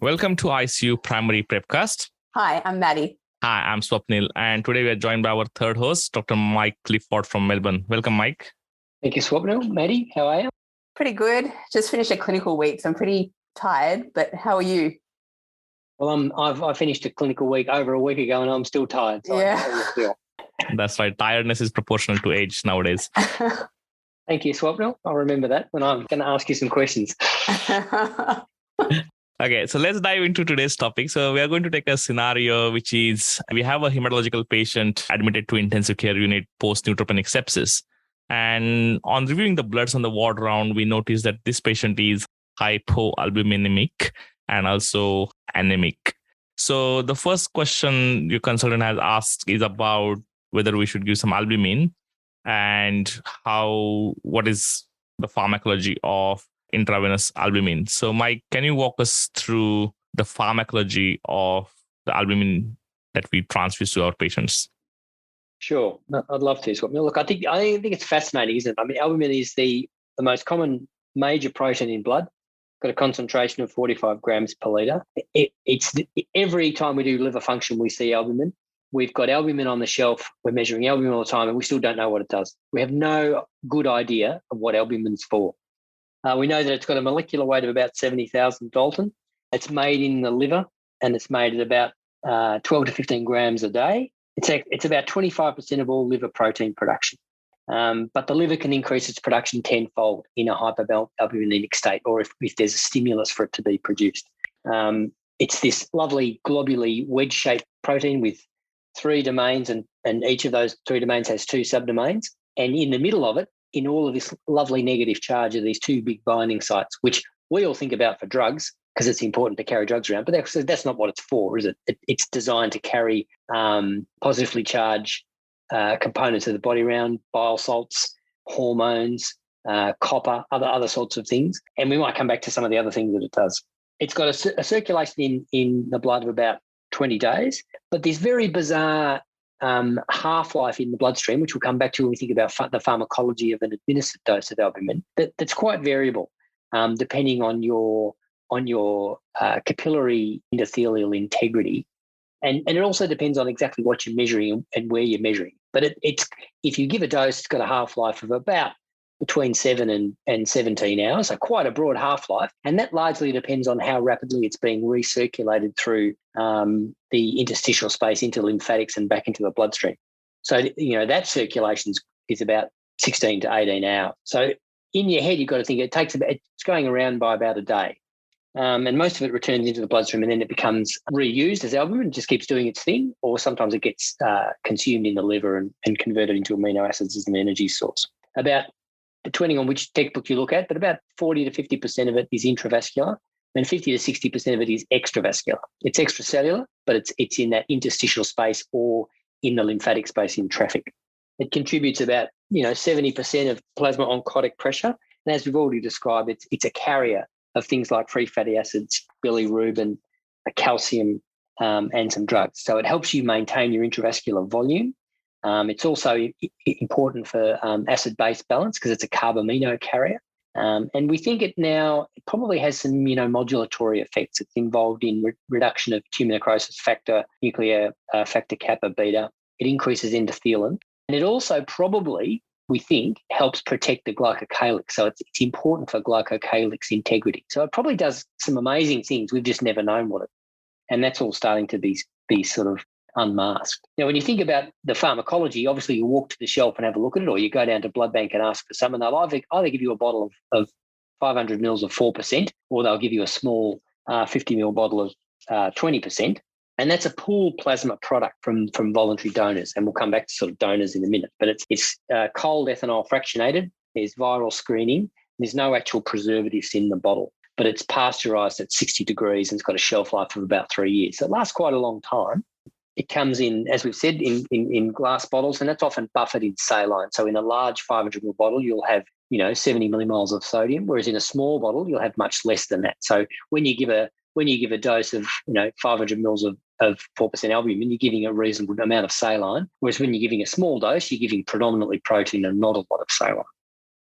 Welcome to ICU Primary Prepcast. Hi, I'm Maddie. Hi, I'm Swapnil, and today we are joined by our third host, Dr. Mike Clifford from Melbourne. Welcome, Mike. Thank you, Swapnil. Maddie, how are you? Pretty good. Just finished a clinical week, so I'm pretty tired, but how are you? Well, I finished a clinical week over a week ago and I'm still tired. So Yeah. how do you feel? That's right. Tiredness is proportional to age nowadays. Thank you, Swapnil. I'll remember that when I'm going to ask you some questions. Okay, so let's dive into today's topic. So we are going to take a scenario, which is we have a hematological patient admitted to intensive care unit post-neutropenic sepsis. And on reviewing the bloods on the ward round, we noticed that this patient is hypoalbuminemic and also anemic. So the first question your consultant has asked is about whether we should give some albumin and what is the pharmacology of intravenous albumin. So Mike, can you walk us through the pharmacology of the albumin that we transfuse to our patients? Sure. I'd love to, Swapnil. Look, I think it's fascinating, isn't it? I mean, albumin is the most common major protein in blood. Got a concentration of 45 grams per litre. Every time we do liver function, we see albumin. We've got albumin on the shelf. We're measuring albumin all the time, and we still don't know what it does. We have no good idea of what albumin's for. We know that it's got a molecular weight of about 70,000 Dalton. It's made in the liver, and it's made at about 12 to 15 grams a day. It's about 25% of all liver protein production. But the liver can increase its production tenfold in a hypoalbuminemic state, or if there's a stimulus for it to be produced. It's this lovely globally wedge-shaped protein with 3 domains, and each of those 3 domains has 2 subdomains. And in the middle of it, in all of this lovely negative charge, are these 2 big binding sites, which we all think about for drugs because it's important to carry drugs around. But that's not what it's for, is it? It's designed to carry positively charged components of the body around, bile salts, hormones, copper, other sorts of things. And we might come back to some of the other things that it does. It's got a circulation in the blood of about 20 days, but this very bizarre half-life in the bloodstream, which we'll come back to when we think about the pharmacology of an administered dose of albumin, that's quite variable depending on your capillary endothelial integrity. And it also depends on exactly what you're measuring and where you're measuring. But if you give a dose, it's got a half-life of about between 7 and 17 hours, so quite a broad half-life. And that largely depends on how rapidly it's being recirculated through the interstitial space into lymphatics and back into the bloodstream. So, that circulation is about 16 to 18 hours. So in your head, you've got to think it's going around by about a day. And most of it returns into the bloodstream and then it becomes reused as albumin, just keeps doing its thing, or sometimes it gets consumed in the liver and converted into amino acids as an energy source. Depending on which textbook you look at, but about 40 to 50% of it is intravascular and 50 to 60% of it is extravascular. It's extracellular, but it's in that interstitial space or in the lymphatic space in traffic. It contributes about 70% of plasma oncotic pressure. And as we've already described, it's a carrier of things like free fatty acids, bilirubin, calcium, and some drugs. So it helps you maintain your intravascular volume. It's also important for acid-base balance because it's a carbamino carrier. And we think it probably has some immunomodulatory effects. It's involved in reduction of tumor necrosis factor, nuclear factor kappa beta. It increases endothelin. And it also probably, we think, helps protect the glycocalyx. So it's important for glycocalyx integrity. So it probably does some amazing things. We've just never known what it is. And that's all starting to be sort of unmasked. Now, when you think about the pharmacology, obviously you walk to the shelf and have a look at it, or you go down to blood bank and ask for some, and they'll either give you a bottle of 500 mils of 4%, or they'll give you a small 50 ml bottle of 20%. And that's a pooled plasma product from voluntary donors. And we'll come back to sort of donors in a minute. But it's cold ethanol fractionated. There's viral screening. There's no actual preservatives in the bottle, but it's pasteurized at 60 degrees and it's got a shelf life of about 3 years. So it lasts quite a long time. It comes in, as we've said, in glass bottles, and that's often buffered in saline. So in a large 500 ml bottle, you'll have 70 millimoles of sodium, whereas in a small bottle, you'll have much less than that. So when you give a dose of 500 mils of 4% albumin, you're giving a reasonable amount of saline, whereas when you're giving a small dose, you're giving predominantly protein and not a lot of saline.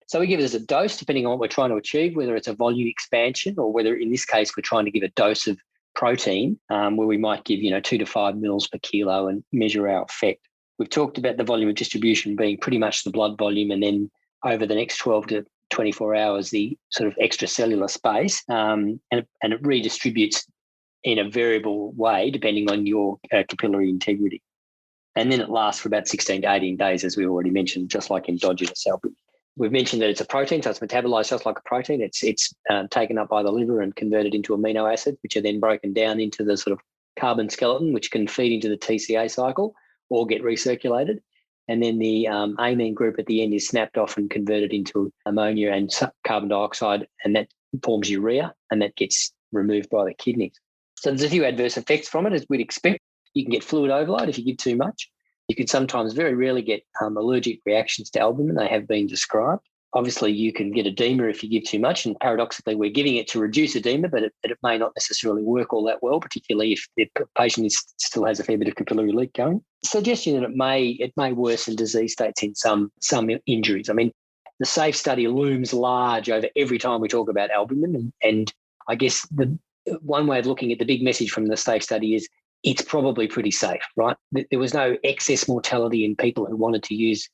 So we give it as a dose depending on what we're trying to achieve, whether it's a volume expansion or whether in this case we're trying to give a dose of protein, where we might give 2 to 5 mils per kilo and measure our effect. We've talked about the volume of distribution being pretty much the blood volume, and then over the next 12 to 24 hours, the sort of extracellular space, and it redistributes in a variable way depending on your capillary integrity. And then it lasts for about 16 to 18 days, as we already mentioned, just like endogenous albumin. We've mentioned that it's a protein, so it's metabolized just like a protein. It's taken up by the liver and converted into amino acids, which are then broken down into the sort of carbon skeleton, which can feed into the TCA cycle or get recirculated. And then the amine group at the end is snapped off and converted into ammonia and carbon dioxide, and that forms urea, and that gets removed by the kidneys. So there's a few adverse effects from it, as we'd expect. You can get fluid overload if you give too much. You can sometimes very rarely get allergic reactions to albumin. They have been described. Obviously, you can get edema if you give too much, and paradoxically, we're giving it to reduce edema, but it may not necessarily work all that well, particularly if the patient still has a fair bit of capillary leak going. Suggestion that it may worsen disease states in some injuries. I mean, the SAFE study looms large over every time we talk about albumin, and I guess the one way of looking at the big message from the SAFE study is it's probably pretty safe, right? There was no excess mortality in people who wanted to use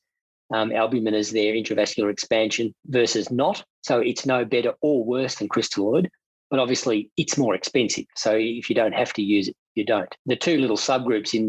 albumin as their intravascular expansion versus not. So it's no better or worse than crystalloid, but obviously it's more expensive. So if you don't have to use it, you don't. The two little subgroups in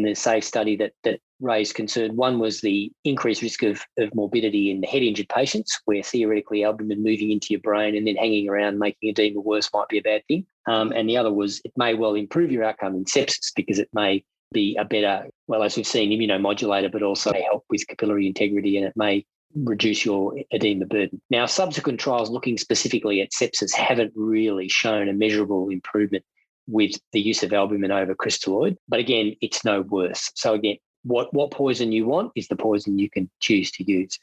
the SAFE study that raised concern, one was the increased risk of morbidity in the head-injured patients, where theoretically albumin moving into your brain and then hanging around making edema worse might be a bad thing. And the other was it may well improve your outcome in sepsis because it may be a better, well, as we've seen, immunomodulator, but also help with capillary integrity, and it may reduce your edema burden. Now, subsequent trials looking specifically at sepsis haven't really shown a measurable improvement with the use of albumin over crystalloid. But again, it's no worse. So again, what poison you want is the poison you can choose to use.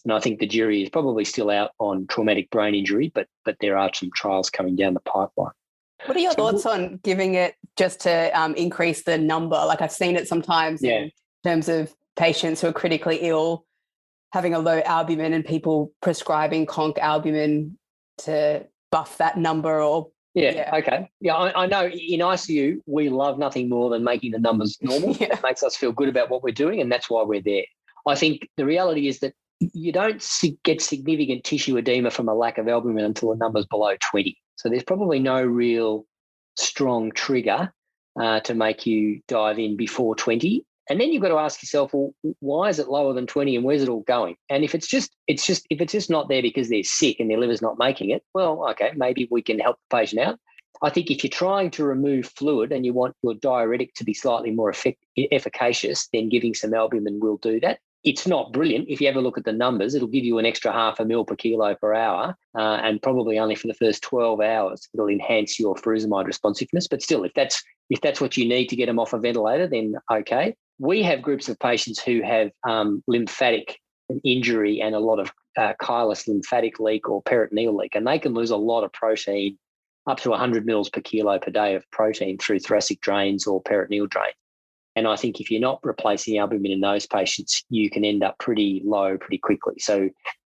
And I think the jury is probably still out on traumatic brain injury, but there are some trials coming down the pipeline. What are your thoughts on giving it just to increase the number? Like I've seen it sometimes in terms of patients who are critically ill having a low albumin and people prescribing conc albumin to buff that number or okay. Yeah, I know in ICU, we love nothing more than making the numbers normal. It makes us feel good about what we're doing, and that's why we're there. I think the reality is that you don't get significant tissue edema from a lack of albumin until the number's below 20. So there's probably no real strong trigger to make you dive in before 20. And then you've got to ask yourself, well, why is it lower than 20 and where's it all going? And if it's just not there because they're sick and their liver's not making it, well, okay, maybe we can help the patient out. I think if you're trying to remove fluid and you want your diuretic to be slightly more efficacious, then giving some albumin will do that. It's not brilliant. If you have a look at the numbers, it'll give you an extra 0.5 ml per kilo per hour, and probably only for the first 12 hours. It'll enhance your furosemide responsiveness. But still, if that's what you need to get them off a ventilator, then okay. We have groups of patients who have lymphatic injury and a lot of chylous lymphatic leak or peritoneal leak, and they can lose a lot of protein, up to 100 mils per kilo per day of protein through thoracic drains or peritoneal drains. And I think if you're not replacing albumin in those patients, you can end up pretty low pretty quickly. So,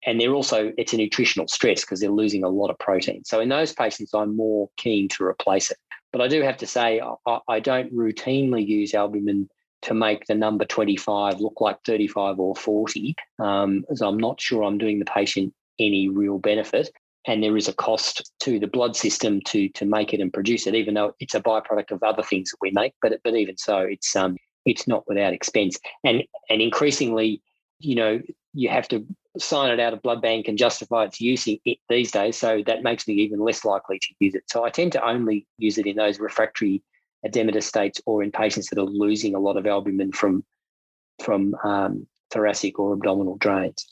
and it's a nutritional stress because they're losing a lot of protein. So in those patients, I'm more keen to replace it. But I do have to say, I don't routinely use albumin to make the number 25 look like 35 or 40, as I'm not sure I'm doing the patient any real benefit. And there is a cost to the blood system to make it and produce it, even though it's a byproduct of other things that we make. But even so, it's not without expense. And increasingly, you have to sign it out of blood bank and justify its use these days. So that makes me even less likely to use it. So I tend to only use it in those refractory edematous states or in patients that are losing a lot of albumin from thoracic or abdominal drains.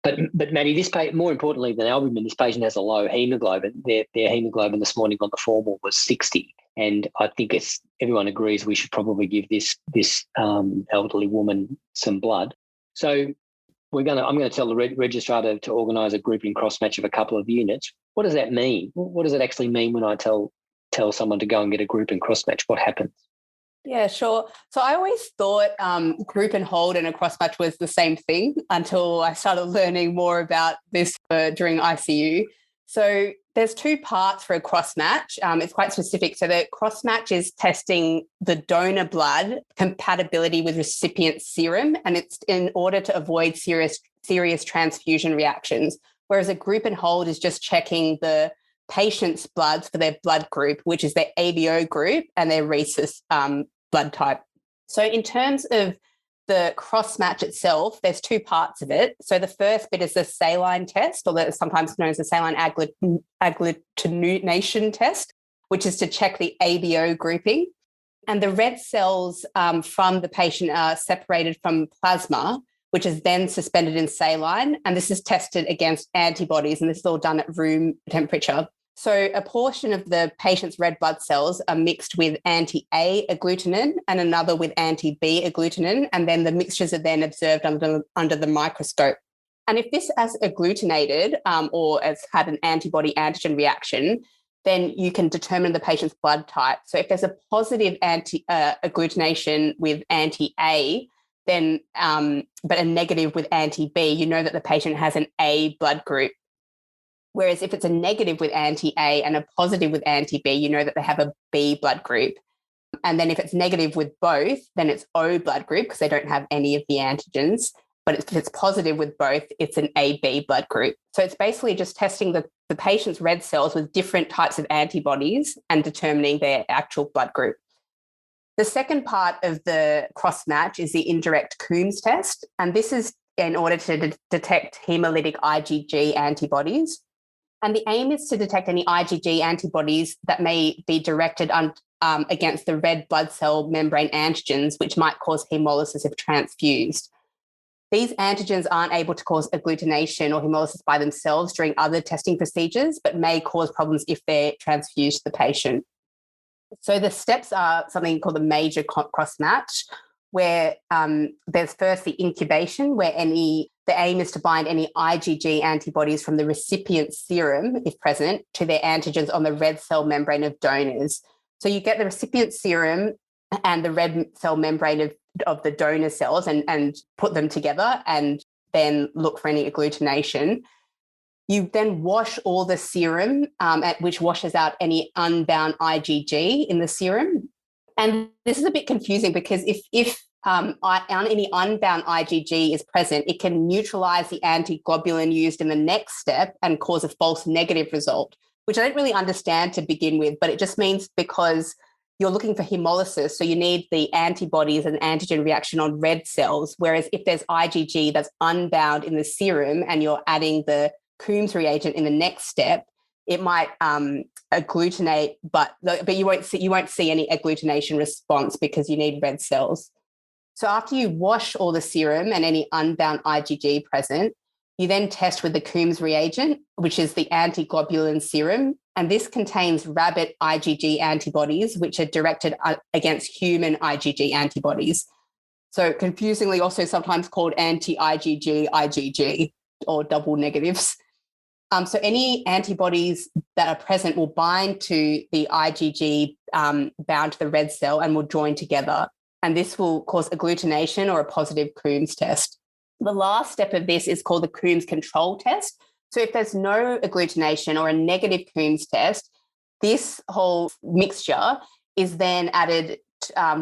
But Maddie, more importantly than albumin, this patient has a low hemoglobin. Their hemoglobin this morning on the formal was 60, and I think everyone agrees we should probably give this elderly woman some blood. So I'm going to tell the registrar to organise a grouping cross match of a couple of units. What does that mean? What does it actually mean when I tell someone to go and get a group and cross match? What happens? Yeah, sure. So I always thought group and hold and a cross match was the same thing until I started learning more about this during ICU. So there's two parts for a cross-match. It's quite specific. So the cross-match is testing the donor blood compatibility with recipient serum, and it's in order to avoid serious transfusion reactions. Whereas a group and hold is just checking the patient's bloods for their blood group, which is their ABO group and their rhesus blood type. So in terms of the cross-match itself, there's two parts of it. So the first bit is the saline test, or that is sometimes known as the saline agglutination test, which is to check the ABO grouping. And the red cells from the patient are separated from plasma, which is then suspended in saline. And this is tested against antibodies, and this is all done at room temperature. So a portion of the patient's red blood cells are mixed with anti-A agglutinin and another with anti-B agglutinin, and then the mixtures are then observed under the microscope. And if this has agglutinated or has had an antibody-antigen reaction, then you can determine the patient's blood type. So if there's a positive agglutination with anti-A, then but a negative with anti-B, you know that the patient has an A blood group. Whereas if it's a negative with anti-A and a positive with anti-B, you know that they have a B blood group. And then if it's negative with both, then it's O blood group because they don't have any of the antigens. But if it's positive with both, it's an AB blood group. So it's basically just testing the patient's red cells with different types of antibodies and determining their actual blood group. The second part of the cross-match is the Indirect Coombs test. And this is in order to detect hemolytic IgG antibodies. And the aim is to detect any IgG antibodies that may be directed against the red blood cell membrane antigens, which might cause hemolysis if transfused. These antigens aren't able to cause agglutination or hemolysis by themselves during other testing procedures, but may cause problems if they're transfused to the patient. So the steps are something called the major cross-match, where there's first the incubation, where the aim is to bind any IgG antibodies from the recipient's serum, if present, to their antigens on the red cell membrane of donors. So you get the recipient serum and the red cell membrane of the donor cells and put them together and then look for any agglutination. You then wash all the serum, which washes out any unbound IgG in the serum. And this is a bit confusing because if any unbound IgG is present, it can neutralize the antiglobulin used in the next step and cause a false negative result, which I don't really understand to begin with, but it just means because you're looking for hemolysis, so you need the antibodies and antigen reaction on red cells, whereas if there's IgG that's unbound in the serum and you're adding the Coombs reagent in the next step, it might agglutinate, but you won't see any agglutination response because you need red cells. So after you wash all the serum and any unbound IgG present, you then test with the Coombs reagent, which is the antiglobulin serum, and this contains rabbit IgG antibodies, which are directed against human IgG antibodies. So confusingly also sometimes called anti-IgG IgG or double negatives. So any antibodies that are present will bind to the IgG bound to the red cell and will join together. And this will cause agglutination or a positive Coombs test. The last step of this is called the Coombs control test. So if there's no agglutination or a negative Coombs test, this whole mixture is then added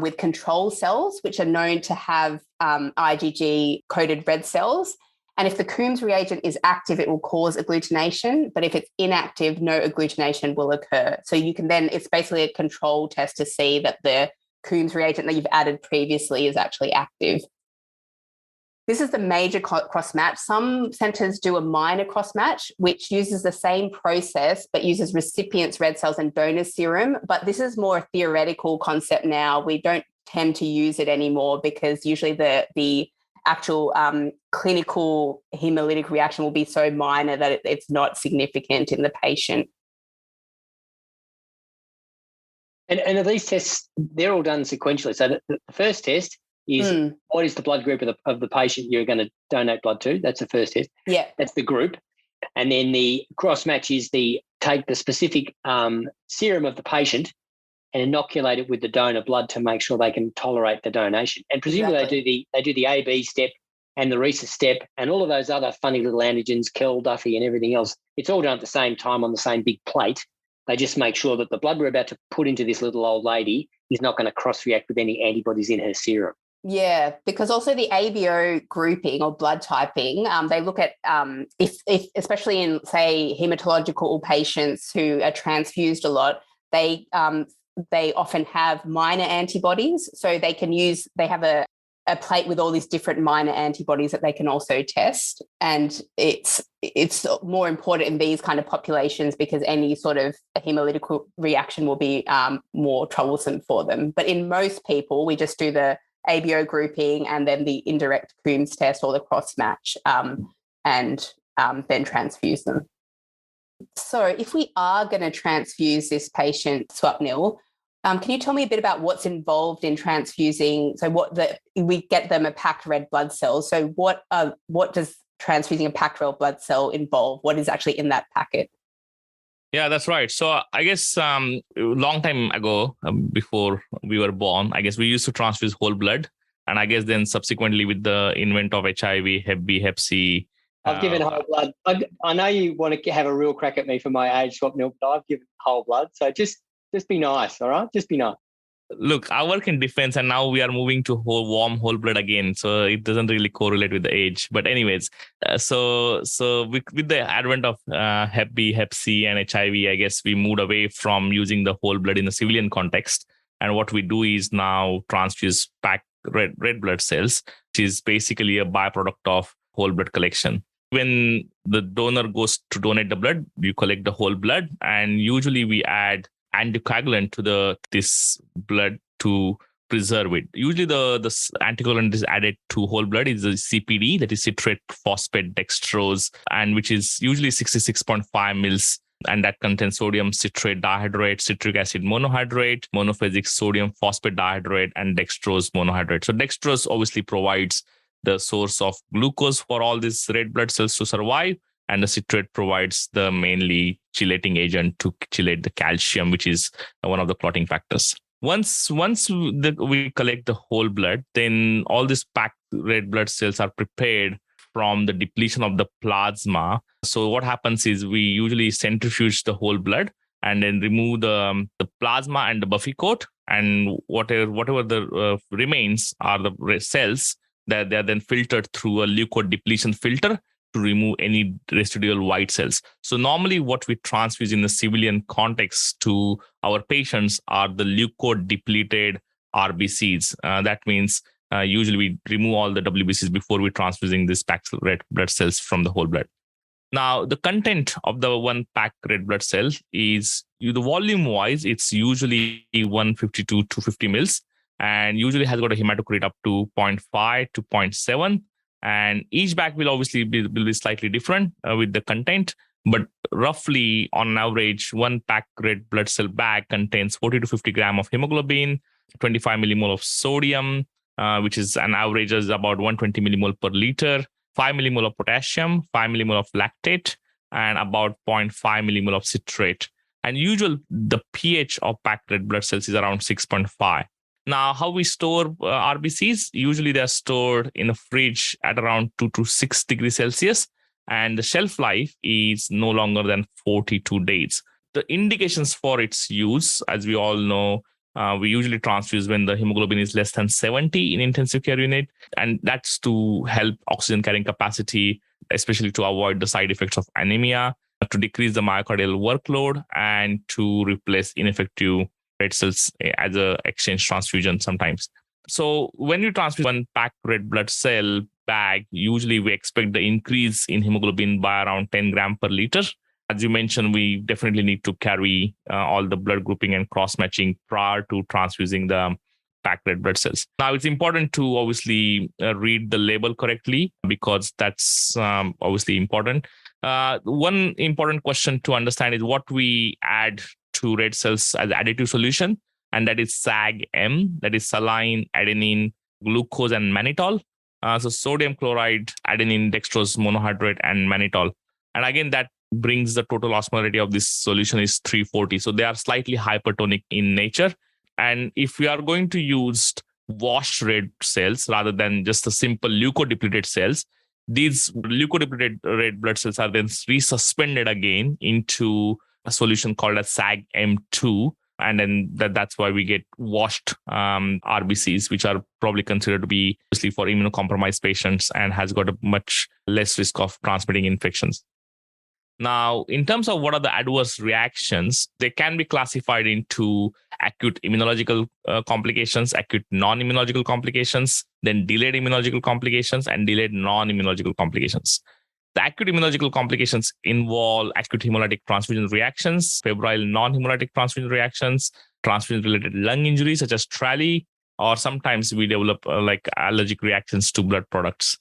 with control cells, which are known to have IgG-coated red cells. And if the Coombs reagent is active, it will cause agglutination. But if it's inactive, no agglutination will occur. So you can then, it's basically a control test to see that the Coombs reagent that you've added previously is actually active. This is the major cross-match. Some centres do a minor cross-match, which uses the same process but uses recipients' red cells and donor serum. But this is more a theoretical concept now. We don't tend to use it anymore because usually the actual clinical hemolytic reaction will be so minor that it's not significant in the patient. And these tests, they're all done sequentially. So the first test is what is the blood group of the patient you're going to donate blood to? That's the first test. Yeah. That's the group. And then the cross-match is take the specific serum of the patient and inoculate it with the donor blood to make sure they can tolerate the donation. And presumably they do the AB step and the rhesus step and all of those other funny little antigens, Kel, Duffy and everything else, it's all done at the same time on the same big plate. They just make sure that the blood we're about to put into this little old lady is not going to cross-react with any antibodies in her serum. Yeah, because also the ABO grouping or blood typing, they look at if especially in, say, hematological patients who are transfused a lot, they often have minor antibodies. So they have a plate with all these different minor antibodies that they can also test. And it's more important in these kind of populations because any sort of hemolytic reaction will be more troublesome for them. But in most people, we just do the ABO grouping and then the indirect Coombs test or the cross match and then transfuse them. So if we are going to transfuse this patient, Swapnil, can you tell me a bit about what's involved in transfusing? So we get them a packed red blood cell. So what does transfusing a packed red blood cell involve? What is actually in that packet? Yeah, that's right. So I guess a long time ago, before we were born, I guess we used to transfuse whole blood. And I guess then subsequently with the invent of HIV, Hep B, Hep C. I've given whole blood. I know you want to have a real crack at me for my age, Swapnil, but I've given whole blood. So just be nice, all right? Just be nice. Look, I work in defense and now we are moving to warm whole blood again. So it doesn't really correlate with the age. But anyways, so with the advent of Hep B, Hep C and HIV, I guess we moved away from using the whole blood in the civilian context. And what we do is now transfuse packed red blood cells, which is basically a byproduct of whole blood collection. When the donor goes to donate the blood, you collect the whole blood. And usually we add anticoagulant to this blood to preserve it. Usually the anticoagulant is added to whole blood is the CPD, that is citrate phosphate dextrose, and which is usually 66.5 mils, and that contains sodium citrate dihydrate, citric acid monohydrate, monophasic sodium phosphate dihydrate, and dextrose monohydrate. So dextrose obviously provides the source of glucose for all these red blood cells to survive. And the citrate provides the mainly chelating agent to chelate the calcium, which is one of the clotting factors. Once we collect the whole blood, then all these packed red blood cells are prepared from the depletion of the plasma. So what happens is we usually centrifuge the whole blood and then remove the plasma and the buffy coat, and whatever the remains are the cells that they are then filtered through a leucode depletion filter to remove any residual white cells. So normally what we transfuse in the civilian context to our patients are the leucode depleted RBCs. That means usually we remove all the WBCs before we transfusing these packed red blood cells from the whole blood. Now, the content of the one packed red blood cell is, the volume wise, it's usually 150 to 250 mils, and usually has got a hematocrit up to 0.5 to 0.7. And each bag will obviously be slightly different with the content, but roughly on average, one packed red blood cell bag contains 40 to 50 grams of hemoglobin, 25 millimole of sodium, which is an average is about 120 millimole per liter, 5 millimole of potassium, 5 millimole of lactate, and about 0.5 millimole of citrate. And the pH of packed red blood cells is around 6.5. Now, how we store RBCs? Usually they're stored in a fridge at around 2 to 6 degrees Celsius, and the shelf life is no longer than 42 days. The indications for its use, as we all know, we usually transfuse when the hemoglobin is less than 70 in intensive care unit, and that's to help oxygen carrying capacity, especially to avoid the side effects of anemia, to decrease the myocardial workload, and to replace ineffective red cells as a exchange transfusion sometimes. So when you transfuse one packed red blood cell bag, usually we expect the increase in hemoglobin by around 10 grams per liter. As you mentioned, we definitely need to carry all the blood grouping and cross-matching prior to transfusing the packed red blood cells. Now, it's important to obviously read the label correctly because that's obviously important. One important question to understand is what we add to red cells as additive solution, and that is SAG-M, that is saline, adenine, glucose, and mannitol. So sodium chloride, adenine, dextrose monohydrate, and mannitol. And again, that brings the total osmolarity of this solution is 340. So they are slightly hypertonic in nature. And if we are going to use washed red cells rather than just the simple leukodepleted cells. These leukodepleted red blood cells are then resuspended again into a solution called as SAG-M2. And then that's why we get washed RBCs, which are probably considered to be mostly for immunocompromised patients and has got a much less risk of transmitting infections. Now, in terms of what are the adverse reactions, they can be classified into acute immunological complications, acute non-immunological complications, then delayed immunological complications, and delayed non-immunological complications. The acute immunological complications involve acute hemolytic transfusion reactions, febrile non-hemolytic transfusion reactions, transfusion-related lung injuries such as TRALI, or sometimes we develop like allergic reactions to blood products,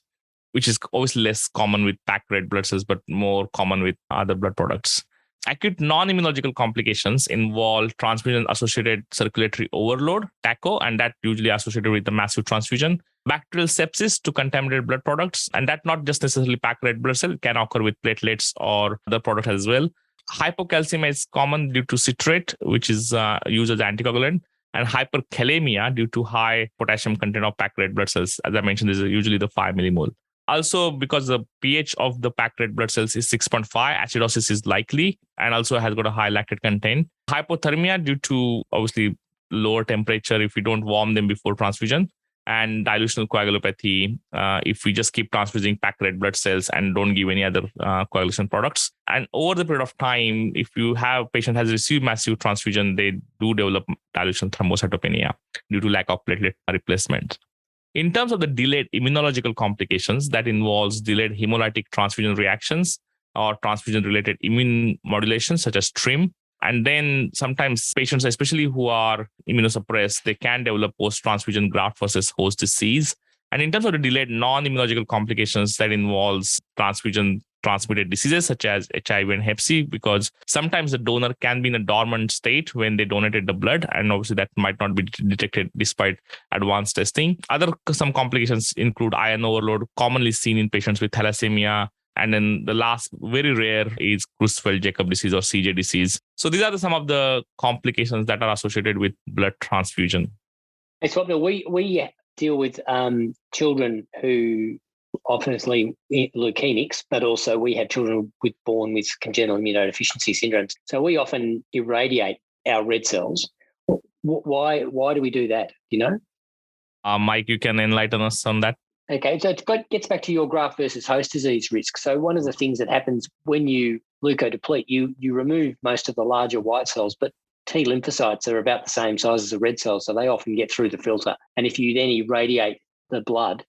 which is obviously less common with packed red blood cells, but more common with other blood products. Acute non-immunological complications involve transfusion-associated circulatory overload, TACO, and that usually associated with the massive transfusion. Bacterial sepsis to contaminated blood products, and that not just necessarily packed red blood cell, can occur with platelets or other products as well. Hypocalcemia is common due to citrate, which is used as anticoagulant, and hyperkalemia due to high potassium content of packed red blood cells. As I mentioned, this is usually the 5 millimole. Also, because the pH of the packed red blood cells is 6.5, acidosis is likely and also has got a high lactate content. Hypothermia due to obviously lower temperature if we don't warm them before transfusion, and dilutional coagulopathy if we just keep transfusing packed red blood cells and don't give any other coagulation products. And over the period of time, if you have patient has received massive transfusion, they do develop dilutional thrombocytopenia due to lack of platelet replacement. In terms of the delayed immunological complications, that involves delayed hemolytic transfusion reactions or transfusion-related immune modulation, such as TRIM. And then sometimes patients, especially who are immunosuppressed, they can develop post-transfusion graft versus host disease. And in terms of the delayed non-immunological complications, that involves transfusion-transmitted diseases such as HIV and Hep C, because sometimes the donor can be in a dormant state when they donated the blood, and obviously that might not be detected despite advanced testing. Some complications include iron overload, commonly seen in patients with thalassemia. And then the last, very rare, is Creutzfeldt-Jakob disease or CJ disease. So these are some of the complications that are associated with blood transfusion. So we deal with children who obviously leukemics, but also we have children born with congenital immunodeficiency syndromes. So we often irradiate our red cells. Why do we do that? Do you know? Mike, you can enlighten us on that. Okay, so it gets back to your graft versus host disease risk. So one of the things that happens when you leukodeplete, you remove most of the larger white cells, but T lymphocytes are about the same size as the red cells, so they often get through the filter. And if you then irradiate the blood,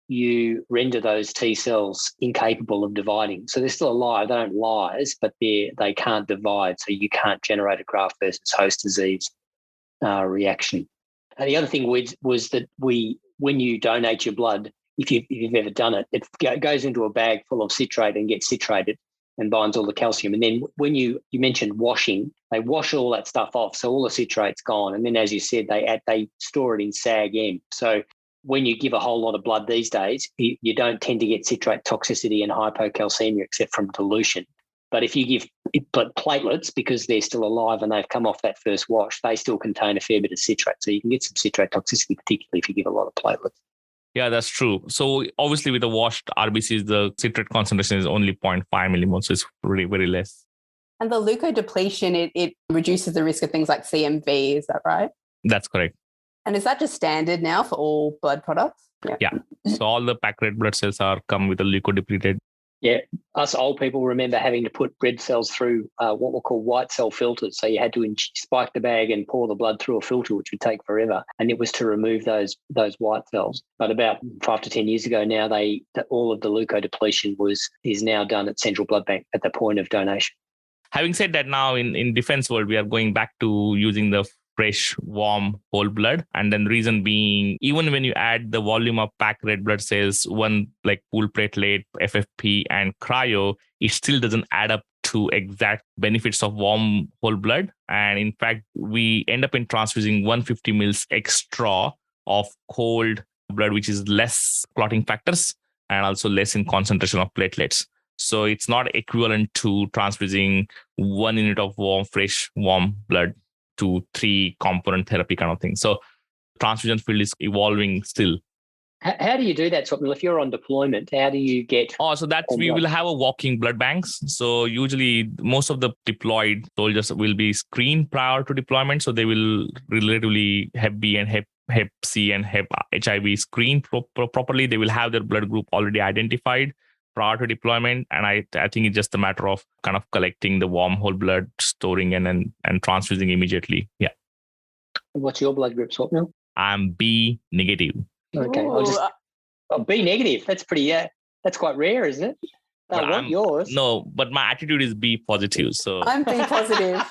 you render those T cells incapable of dividing. So they're still alive, they don't lyse, but they can't divide, so you can't generate a graft versus host disease reaction. And the other thing was that when you donate your blood, if you've ever done it, it goes into a bag full of citrate and gets citrated and binds all the calcium. And then when you mentioned washing, they wash all that stuff off, so all the citrate's gone. And then, as you said, they store it in SAG-M. So when you give a whole lot of blood these days, you don't tend to get citrate toxicity and hypocalcemia except from dilution. But if you give platelets, because they're still alive and they've come off that first wash, they still contain a fair bit of citrate. So you can get some citrate toxicity, particularly if you give a lot of platelets. Yeah, that's true. So obviously with the washed RBCs, the citrate concentration is only 0.5 millimoles, so it's really very less. And the leukodepletion, it reduces the risk of things like CMV, is that right? That's correct. And is that just standard now for all blood products? Yeah. So all the packed red blood cells come with a leukodepleted. Yeah, us old people remember having to put red cells through what were called white cell filters. So you had to spike the bag and pour the blood through a filter, which would take forever. And it was to remove those white cells. But about 5 to 10 years ago now, all of the leukodepletion is now done at Central Blood Bank at the point of donation. Having said that, now in defense world, we are going back to using the fresh, warm, whole blood. And then reason being, even when you add the volume of packed red blood cells, one like pool platelet, FFP, and cryo, it still doesn't add up to exact benefits of warm whole blood. And in fact, we end up in transfusing 150 mils extra of cold blood, which is less clotting factors and also less in concentration of platelets. So it's not equivalent to transfusing 1 unit of fresh warm blood to 3 component therapy kind of thing. So transfusion field is evolving still. How do you do that, Swapnil? If you're on deployment, how do you get... So we will have a walking blood banks. So usually most of the deployed soldiers will be screened prior to deployment. So they will relatively Hep B and Hep C and HIV screened properly. They will have their blood group already identified prior to deployment. And I think it's just a matter of kind of collecting the warm whole blood, storing and transfusing immediately. Yeah. What's your blood group, Swapnil? I'm B negative. Okay, I'll B negative. That's pretty. That's quite rare, isn't it? I want yours. No, but my attitude is B positive. So I'm B positive.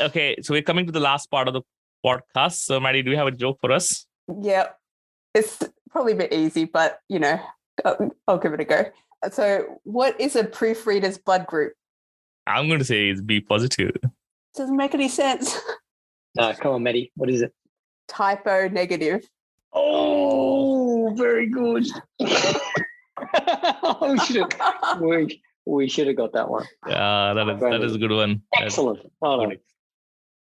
Okay, so we're coming to the last part of the podcast. So, Maddie, do you have a joke for us? Yeah, it's probably a bit easy, but I'll give it a go. So, what is a proofreader's blood group? I'm going to say it's B positive. Doesn't make any sense. No, come on, Maddie. What is it? Typo negative. Oh, very good. we should have got that one. That is a good one. Excellent.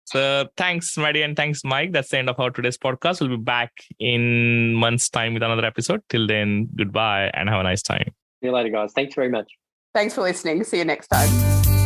So thanks, Maddie, and thanks, Mike. That's the end of our today's podcast. We'll be back in months' time with another episode. Till then, goodbye and have a nice time. See you later, guys. Thanks very much. Thanks for listening. See you next time.